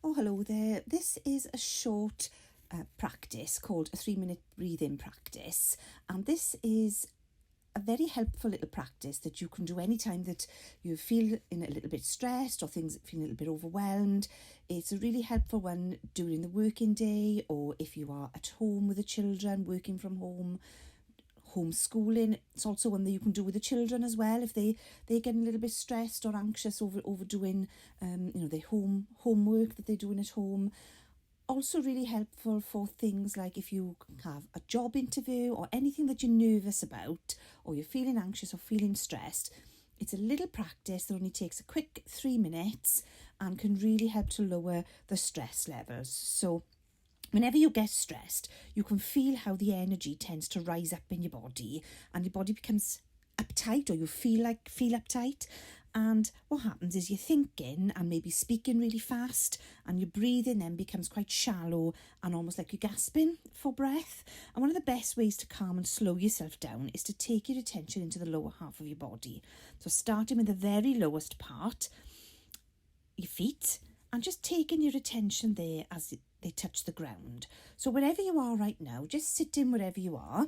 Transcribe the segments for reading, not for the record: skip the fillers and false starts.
Oh, hello there. This is a short practice called a 3-minute breathing practice. And this is a very helpful little practice that you can do anytime that you feel in a little bit stressed or things feel a little bit overwhelmed. It's a really helpful one during the working day, or if you are at home with the children, working from home, homeschooling. It's also one that you can do with the children as well if they get a little bit stressed or anxious over doing their homework that they're doing at home. Also really helpful for things like if you have a job interview or anything that you're nervous about, or you're feeling anxious or feeling stressed. It's a little practice that only takes a quick 3 minutes and can really help to lower the stress levels. So whenever you get stressed, you can feel how the energy tends to rise up in your body and your body becomes uptight, or you feel uptight. And what happens is you're thinking and maybe speaking really fast, and your breathing then becomes quite shallow and almost like you're gasping for breath. And one of the best ways to calm and slow yourself down is to take your attention into the lower half of your body. So starting with the very lowest part, your feet, and just taking your attention there as they touch the ground. So wherever you are right now, just sitting wherever you are.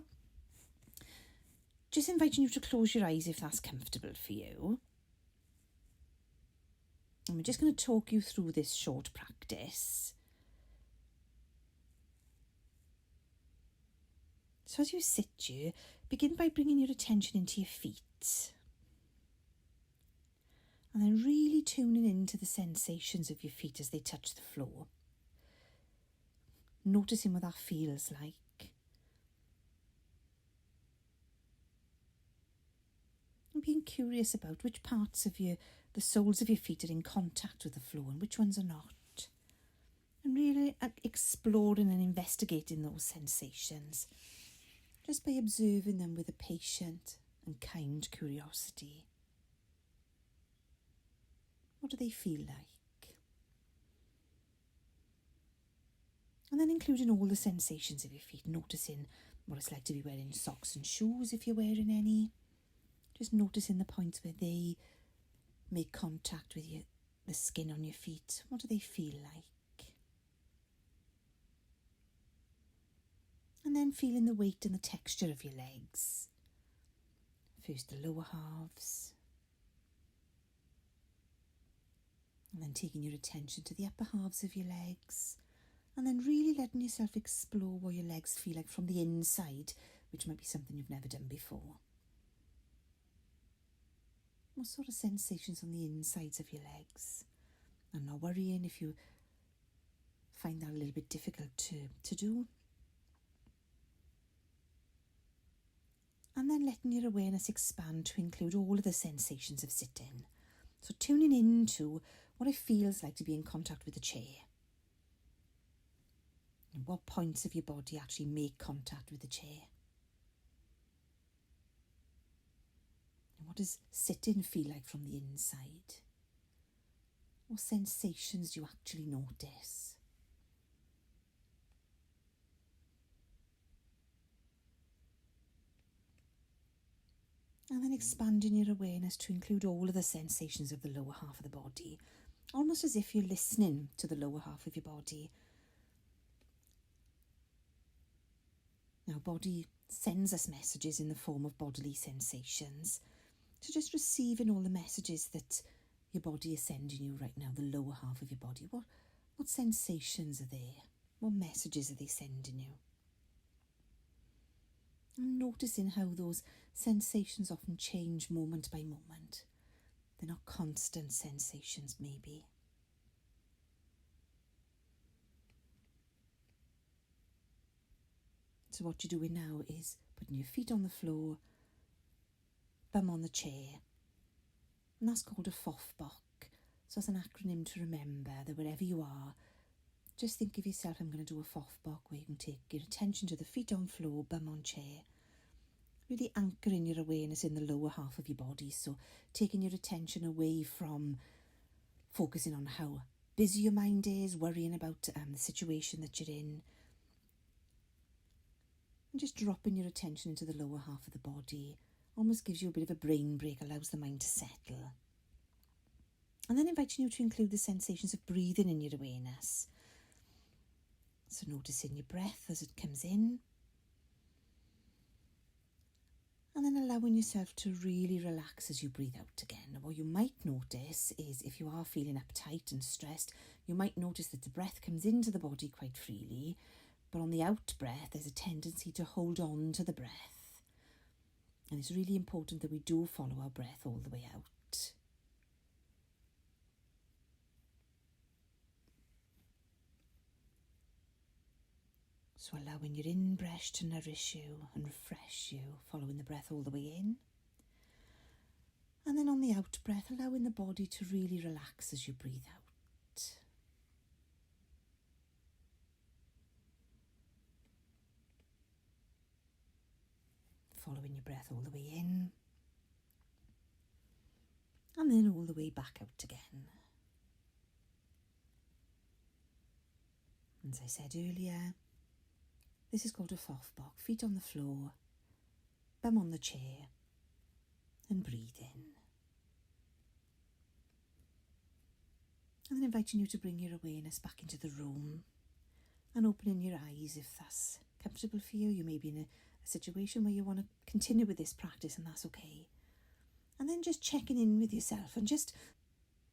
Just inviting you to close your eyes if that's comfortable for you. And we're just going to talk you through this short practice. So as you sit here, begin by bringing your attention into your feet. And then really tuning into the sensations of your feet as they touch the floor. Noticing what that feels like. And being curious about which parts of the soles of your feet are in contact with the floor and which ones are not. And really exploring and investigating those sensations. Just by observing them with a patient and kind curiosity. What do they feel like? And then including all the sensations of your feet, noticing what it's like to be wearing socks and shoes if you're wearing any. Just noticing the points where they make contact with the skin on your feet. What do they feel like? And then feeling the weight and the texture of your legs. First the lower halves. And then taking your attention to the upper halves of your legs. And then really letting yourself explore what your legs feel like from the inside, which might be something you've never done before. What sort of sensations on the insides of your legs? And not worrying if you find that a little bit difficult to do. And then letting your awareness expand to include all of the sensations of sitting. So tuning into what it feels like to be in contact with the chair. And what points of your body actually make contact with the chair. And what does sitting feel like from the inside? What sensations do you actually notice? And then expanding your awareness to include all of the sensations of the lower half of the body, almost as if you're listening to the lower half of your body. Now, body sends us messages in the form of bodily sensations. So just receiving all the messages that your body is sending you right now, the lower half of your body. What sensations are there? What messages are they sending you? And noticing how those sensations often change moment by moment. They're not constant sensations, maybe. So what you're doing now is putting your feet on the floor, bum on the chair. And that's called a FOFBOC. So it's an acronym to remember that wherever you are, just think of yourself, I'm going to do a FOFBOC, where you can take your attention to the feet on floor, bum on chair. Really anchoring your awareness in the lower half of your body. So taking your attention away from focusing on how busy your mind is, worrying about the situation that you're in. And just dropping your attention into the lower half of the body. Almost gives you a bit of a brain break, allows the mind to settle. And then inviting you to include the sensations of breathing in your awareness. So noticing your breath as it comes in. And then allowing yourself to really relax as you breathe out again. What you might notice is if you are feeling uptight and stressed, you might notice that the breath comes into the body quite freely, but on the out breath there's a tendency to hold on to the breath. And it's really important that we do follow our breath all the way out. So allowing your in-breath to nourish you and refresh you, following the breath all the way in. And then on the out breath, allowing the body to really relax as you breathe out. Following your breath all the way in. And then all the way back out again. As I said earlier, this is called a Pfaff-Bock. Feet on the floor, bum on the chair, and breathe in. And then inviting you to bring your awareness back into the room and opening your eyes if that's comfortable for you. You may be in a situation where you want to continue with this practice, and that's okay. And then just checking in with yourself and just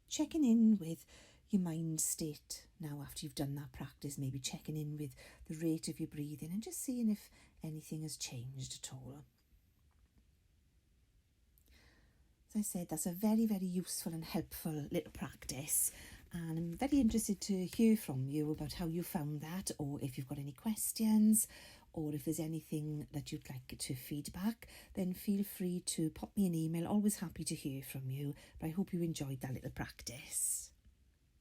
checking in with your mind state now after you've done that practice, maybe checking in with the rate of your breathing and just seeing if anything has changed at all. As I said, that's a very, very useful and helpful little practice, and I'm very interested to hear from you about how you found that, or if you've got any questions, or if there's anything that you'd like to feedback, then feel free to pop me an email. Always happy to hear from you, but I hope you enjoyed that little practice.